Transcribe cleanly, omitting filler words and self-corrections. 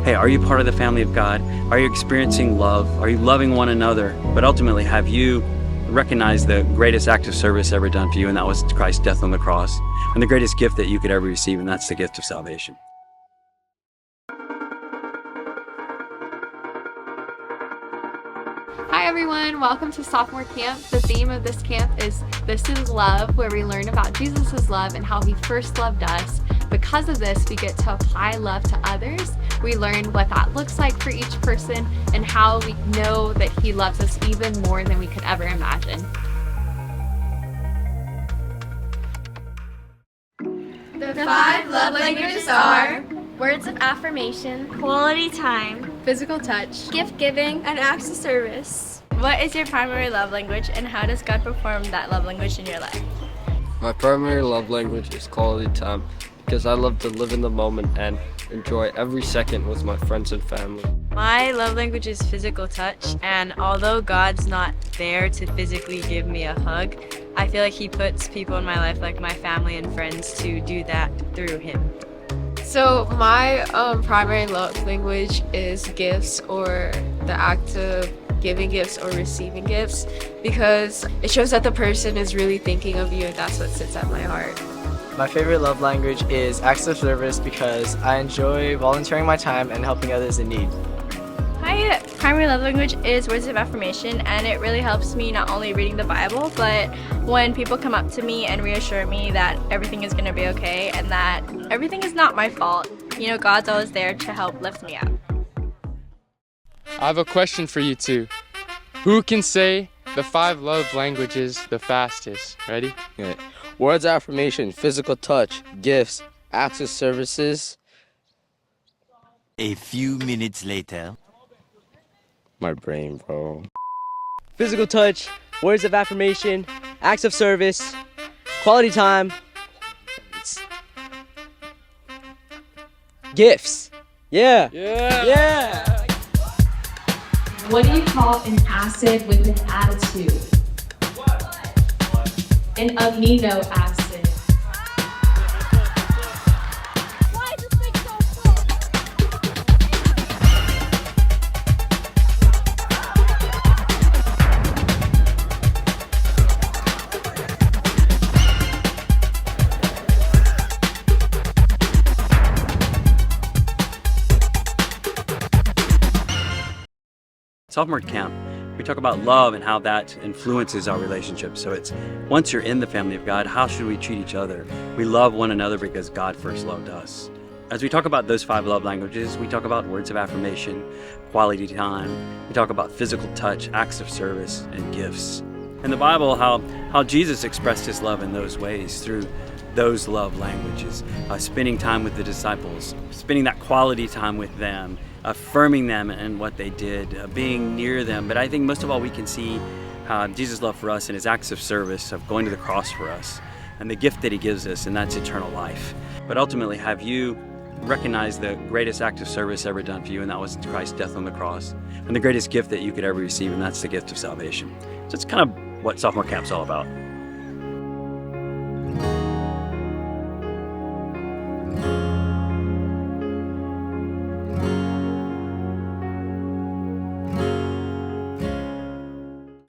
hey, are you part of the family of God? Are you experiencing love? Are you loving one another? But ultimately, have you recognized the greatest act of service ever done for you, and that was Christ's death on the cross, and the greatest gift that you could ever receive, and that's the gift of salvation. Hi everyone, welcome to Sophomore Camp. The theme of this camp is This is Love, where we learn about Jesus' love and how he first loved us. Because of this, we get to apply love to others. We learn what that looks like for each person and how we know that he loves us even more than we could ever imagine. The 5 love languages are words of affirmation, quality time, Physical touch, gift giving, and acts of service. What is your primary love language, and how does God perform that love language in your life? My primary love language is quality time because I love to live in the moment and enjoy every second with my friends and family. My love language is physical touch, and although God's not there to physically give me a hug, I feel like he puts people in my life, like my family and friends, to do that through him. So my primary love language is gifts, or the act of giving gifts or receiving gifts, because it shows that the person is really thinking of you, and that's what sits at my heart. My favorite love language is acts of service because I enjoy volunteering my time and helping others in need. My primary love language is words of affirmation, and it really helps me not only reading the Bible, but when people come up to me and reassure me that everything is going to be okay and that everything is not my fault. You know, God's always there to help lift me up. I have a question for you two. Who can say the 5 love languages the fastest? Ready? Okay. Words of affirmation, physical touch, gifts, acts of services. A few minutes later. My brain, bro. Physical touch, words of affirmation, acts of service, quality time, gifts. Yeah. What do you call an acid with an attitude? An amino acid. Sophomore Camp, we talk about love and how that influences our relationships. So it's, once you're in the family of God, how should we treat each other? We love one another because God first loved us. As we talk about those 5 love languages, we talk about words of affirmation, quality time, we talk about physical touch, acts of service, and gifts. In the Bible, how Jesus expressed his love in those ways through those love languages, spending time with the disciples, spending that quality time with them, affirming them and what they did, being near them. But I think most of all we can see Jesus' love for us and his acts of service of going to the cross for us and the gift that he gives us, and that's eternal life. But ultimately, have you recognized the greatest act of service ever done for you, and that was Christ's death on the cross, and the greatest gift that you could ever receive, and that's the gift of salvation. So it's kind of what Sophomore Camp's all about.